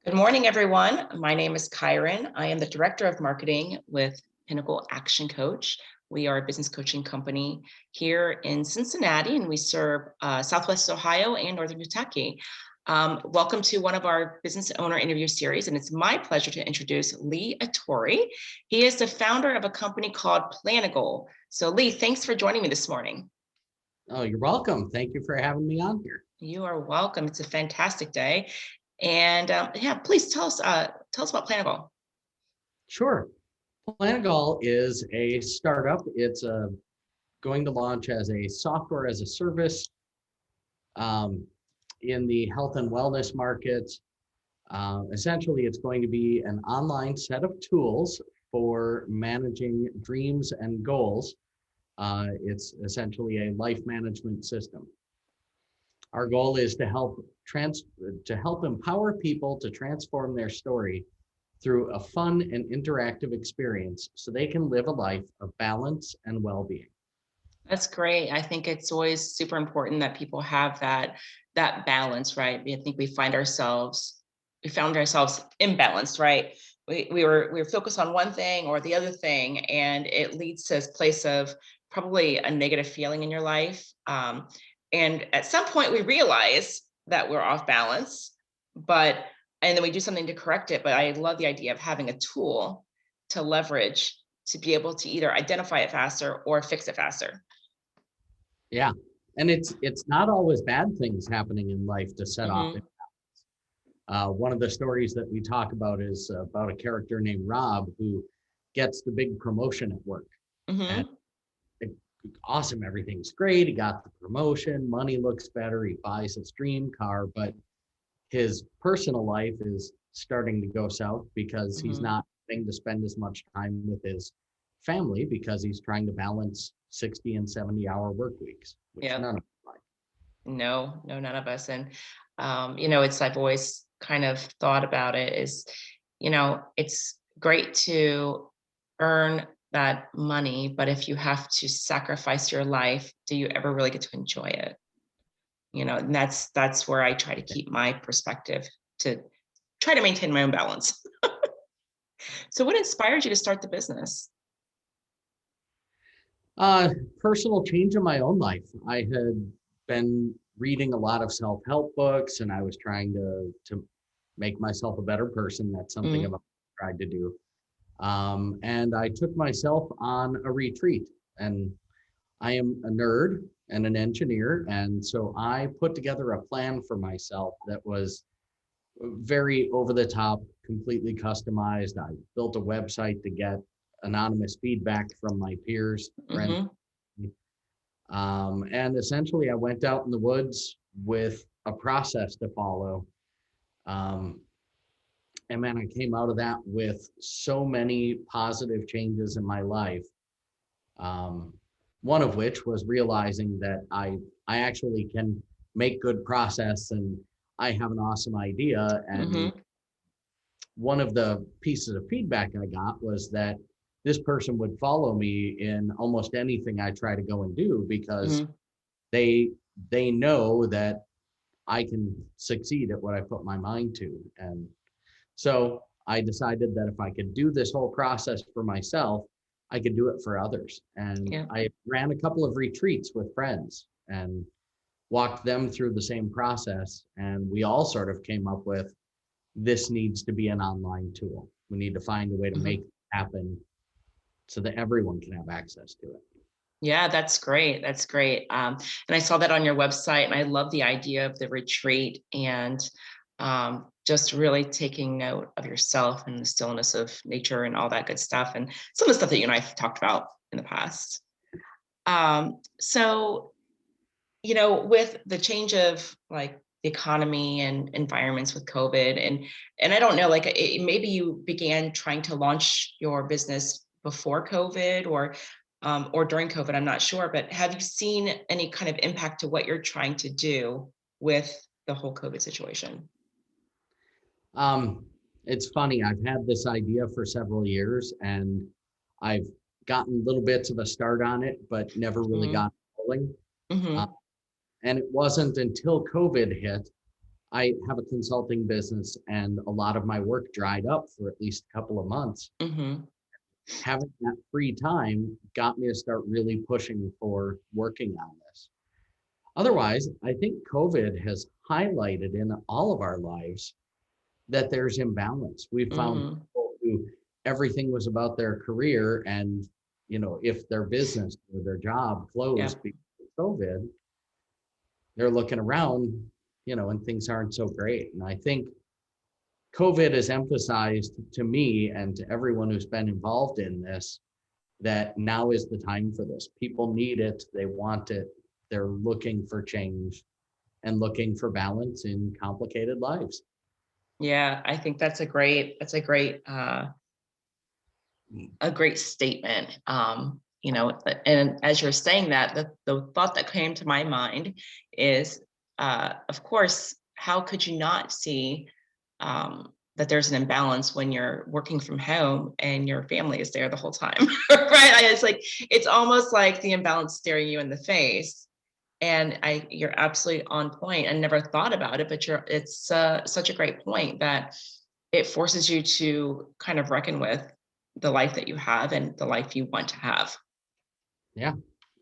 Good morning, everyone. My name is Kyron. I am the Director of Marketing with Pinnacle Action Coach. We are a business coaching company here in Cincinnati, and we serve Southwest Ohio and Northern Kentucky. Welcome to one of our business owner interview series, and it's my pleasure to introduce Lee Atori. He is the founder of a company called Planogol. So Lee, thanks for joining me this morning. Oh, you're welcome. Thank you for having me on here. You are welcome. It's a fantastic day. And please tell us about Planogol. Sure. Planogol is a startup. It's going to launch as a software as a service in the health and wellness market. Essentially, it's going to be an online set of tools for managing dreams and goals. It's essentially a life management system. Our goal is to help empower people to transform their story through a fun and interactive experience so they can live a life of balance and well-being. That's great. I think it's always super important that people have that balance, right? I think we found ourselves imbalanced, right? We were focused on one thing or the other thing, and it leads to a place of probably a negative feeling in your life. And at some point we realize that we're off balance, and then we do something to correct it. But I love the idea of having a tool to leverage to be able to either identify it faster or fix it faster. Yeah. And it's not always bad things happening in life to set off imbalance. One of the stories that we talk about is about a character named Rob who gets the big promotion at work. And awesome, everything's great. He got the promotion, money looks better, he buys his dream car, but his personal life is starting to go south because he's not getting to spend as much time with his family because he's trying to balance 60 and 70-hour work weeks, which none of us like. No, none of us. And I've always kind of thought about it is, it's great to earn that money, but if you have to sacrifice your life, do you ever really get to enjoy it? And that's where I try to keep my perspective to try to maintain my own balance. So what inspired you to start the business? Personal change in my own life. I had been reading a lot of self-help books and I was trying to make myself a better person. That's something I've tried to do. And I took myself on a retreat, and I am a nerd and an engineer. And so I put together a plan for myself that was very over the top, completely customized. I built a website to get anonymous feedback from my peers, friends. And essentially I went out in the woods with a process to follow. And man, I came out of that with so many positive changes in my life. One of which was realizing that I actually can make good process and I have an awesome idea. And one of the pieces of feedback I got was that this person would follow me in almost anything I try to go and do because they know that I can succeed at what I put my mind to. And so I decided that if I could do this whole process for myself, I could do it for others. And I ran a couple of retreats with friends and walked them through the same process. And we all sort of came up with, this needs to be an online tool. We need to find a way to make it happen so that everyone can have access to it. Yeah, that's great. That's great. And I saw that on your website, and I love the idea of the retreat and just really taking note of yourself and the stillness of nature and all that good stuff. And some of the stuff that you and I have talked about in the past. So, with the change of like the economy and environments with COVID, and I don't know, like maybe you began trying to launch your business before COVID or during COVID, I'm not sure, but have you seen any kind of impact to what you're trying to do with the whole COVID situation? It's funny, I've had this idea for several years and I've gotten little bits of a start on it, but never really got rolling. And it wasn't until COVID hit I have a consulting business and a lot of my work dried up for at least a couple of months. Hmm. Having that free time got me to start really pushing for working on this. Otherwise, I think COVID has highlighted in all of our lives that there's imbalance. We found Hmm. people who everything was about their career, and if their business or their job Yeah. closed because of COVID, they're looking around, and things aren't so great. And I think COVID has emphasized to me and to everyone who's been involved in this that now is the time for this. People need it, they want it, they're looking for change and looking for balance in complicated lives. Yeah, I think a great statement. And as you're saying that, the thought that came to my mind is, of course, how could you not see that there's an imbalance when you're working from home and your family is there the whole time, right? It's like it's almost like the imbalance staring you in the face. And you're absolutely on point. I never thought about it, but it's such a great point that it forces you to kind of reckon with the life that you have and the life you want to have. Yeah.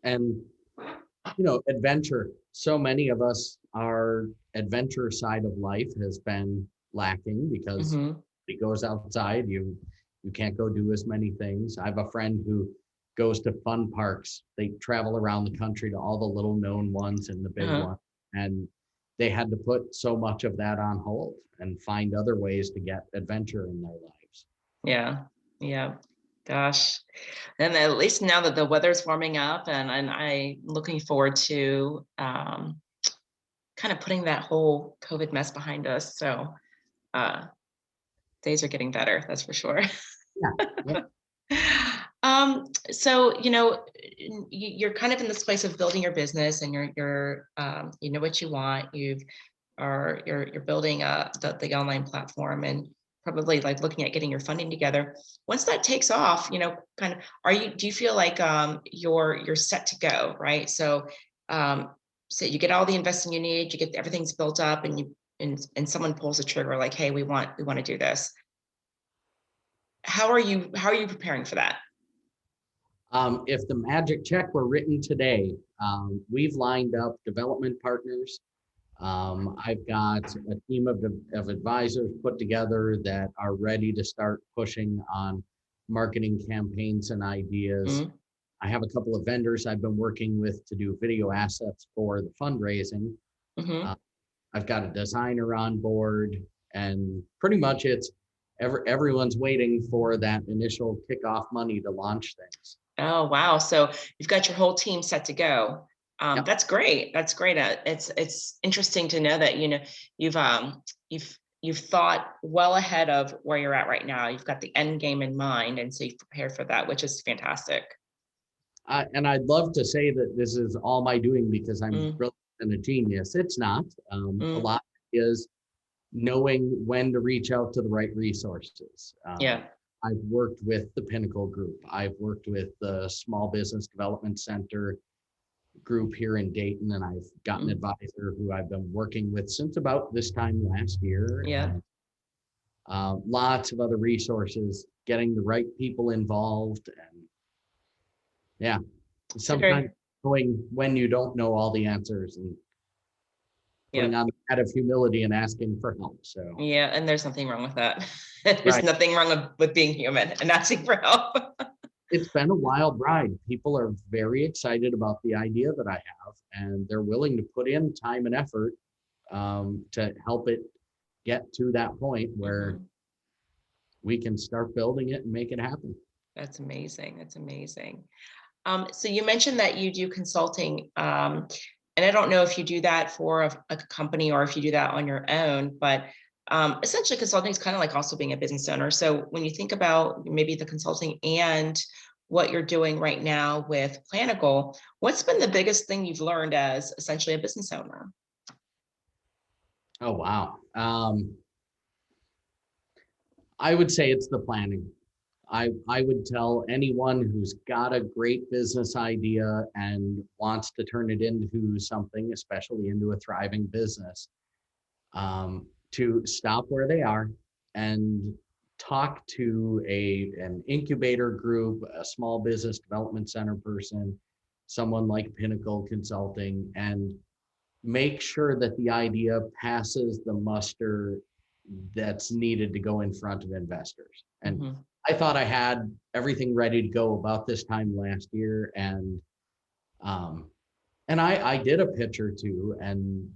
And adventure. So many of us, our adventure side of life has been lacking because Hmm. it goes outside. You can't go do as many things. I have a friend who goes to fun parks. They travel around the country to all the little known ones and the big Uh-huh. ones. And they had to put so much of that on hold and find other ways to get adventure in their lives. Yeah. Yeah. Gosh. And at least now that the weather's warming up and I looking forward to kind of putting that whole COVID mess behind us. So uh, days are getting better, that's for sure. Yeah. Yeah. So you're kind of in this place of building your business, and you know what you want. You're building the online platform, and probably like looking at getting your funding together. Once that takes off, kind of do you feel like you're set to go, right? Um, so you get all the investing you need, you get everything's built up, and someone pulls the trigger like, hey, we want to do this. How are you preparing for that? If the magic check were written today, we've lined up development partners. I've got a team of advisors put together that are ready to start pushing on marketing campaigns and ideas. Mm-hmm. I have a couple of vendors I've been working with to do video assets for the fundraising. Uh, Mm-hmm. I've got a designer on board, and pretty much everyone's waiting for that initial kickoff money to launch things. Oh, wow. So you've got your whole team set to go. Yep. That's great. That's great. It's interesting to know that you've you've thought well ahead of where you're at right now. You've got the end game in mind, and so you've prepared for that, which is fantastic. And I'd love to say that this is all my doing because I'm Mm, brilliant and a genius. It's not. A mm, lot is knowing when to reach out to the right resources. yeah. I've worked with the Pinnacle Group. I've worked with the Small Business Development Center group here in Dayton, and I've got an Mm, advisor who I've been working with since about this time last year, yeah. and lots of other resources, getting the right people involved, and yeah, So sometimes very, knowing when you don't know all the answers and putting yeah. on the hat of humility and asking for help. So, Yeah. And there's nothing wrong with that. There's right. nothing wrong with being human and asking for help. It's been a wild ride. People are very excited about the idea that I have, and they're willing to put in time and effort to help it get to that point where Mhm. we can start building it and make it happen. That's amazing. That's amazing. So you mentioned that you do consulting, and I don't know if you do that for a company or if you do that on your own, but essentially consulting is kind of like also being a business owner. So when you think about maybe the consulting and what you're doing right now with Planogol, what's been the biggest thing you've learned as essentially a business owner? Oh, wow. I would say it's the planning. I would tell anyone who's got a great business idea and wants to turn it into something, especially into a thriving business, to stop where they are and talk to an incubator group, a small business development center person, someone like Pinnacle Consulting, and make sure that the idea passes the muster that's needed to go in front of investors. And Mhm. I thought I had everything ready to go about this time last year, um, and I did a pitch or two, and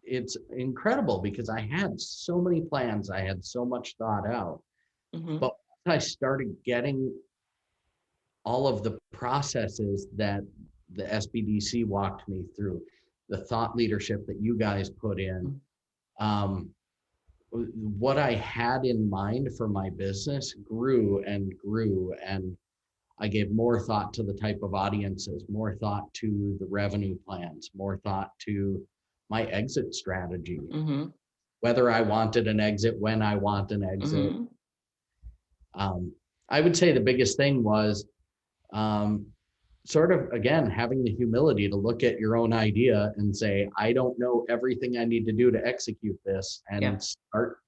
it's incredible because I had so many plans, I had so much thought out, Mhm. but once I started getting all of the processes that the SBDC walked me through, the thought leadership that you guys put in, Mm. um, what I had in mind for my business grew and grew. And I gave more thought to the type of audiences, more thought to the revenue plans, more thought to my exit strategy, Mhm. whether I wanted an exit, when I want an exit. Mhm. Um, I would say the biggest thing was um, sort of, again, having the humility to look at your own idea and say, I don't know everything I need to do to execute this, Yeah. and start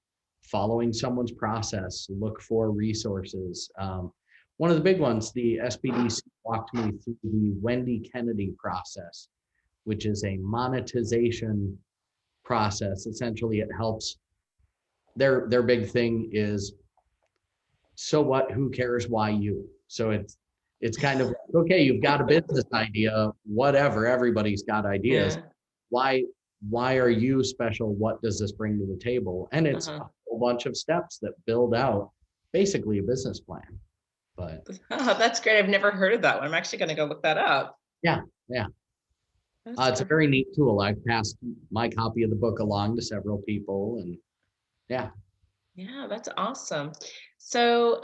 following someone's process, look for resources. One of the big ones, the SBDC walked me through the Wendy Kennedy process, which is a monetization process. Essentially, it helps. Their big thing is, so what, who cares, why you? So it's kind of like, okay, you've got a business idea, whatever, everybody's got ideas. Yeah. Why are you special? What does this bring to the table? And it's Uh-huh. a whole bunch of steps that build out basically a business plan. But Oh, that's great. I've never heard of that one. I'm actually gonna go look that up. yeah, yeah. That's It's a very neat tool. I've passed my copy of the book along to several people, and yeah. Yeah, that's awesome. So,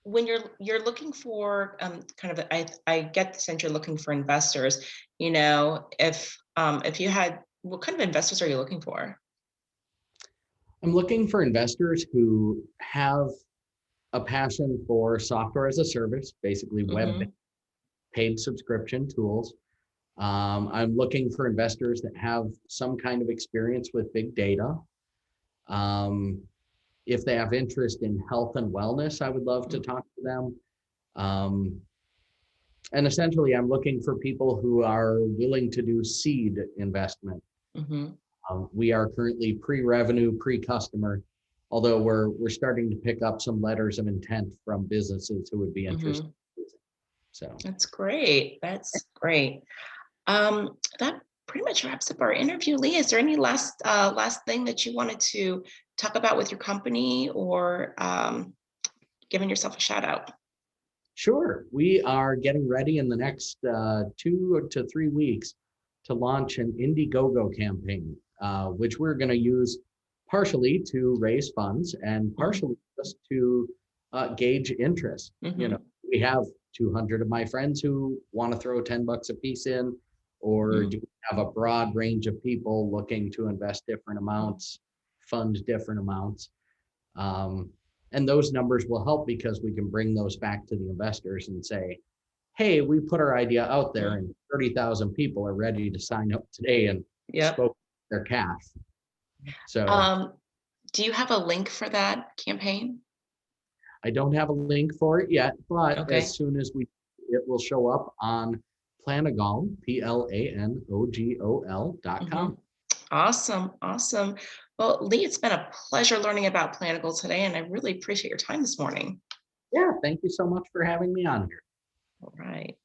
when you're looking for kind of I get the sense you're looking for investors. If you had, what kind of investors are you looking for? I'm looking for investors who have a passion for software as a service, basically web Mm-hmm. paid subscription tools. I'm looking for investors that have some kind of experience with big data. Um, if they have interest in health and wellness, I would love to talk to them. Um, and essentially, I'm looking for people who are willing to do seed investment. Mm-hmm. We are currently pre-revenue, pre-customer, although we're starting to pick up some letters of intent from businesses who would be interested. Mm-hmm. So That's great. That's great. That pretty much wraps up our interview. Lee, is there any last thing that you wanted to talk about with your company, or giving yourself a shout out? sure, we are getting ready in the next 2 to 3 weeks to launch an Indiegogo campaign, which we're going to use partially to raise funds and Mm-hmm. partially just to gauge interest. Mm-hmm. We have 200 of my friends who want to throw $10 a piece in, or do we have a broad range of people looking to invest different amounts, fund different amounts? Um, and those numbers will help because we can bring those back to the investors and say, hey, we put our idea out there Mm-hmm. and 30,000 people are ready to sign up today and Yep. spoke their cash. So Um, do you have a link for that campaign? I don't have a link for it yet, but Okay. as soon as it will show up on Planogol, Mm-hmm. Planogol.com. Awesome. Awesome. Well, Lee, it's been a pleasure learning about Planticle today, and I really appreciate your time this morning. Yeah, thank you so much for having me on here. All right.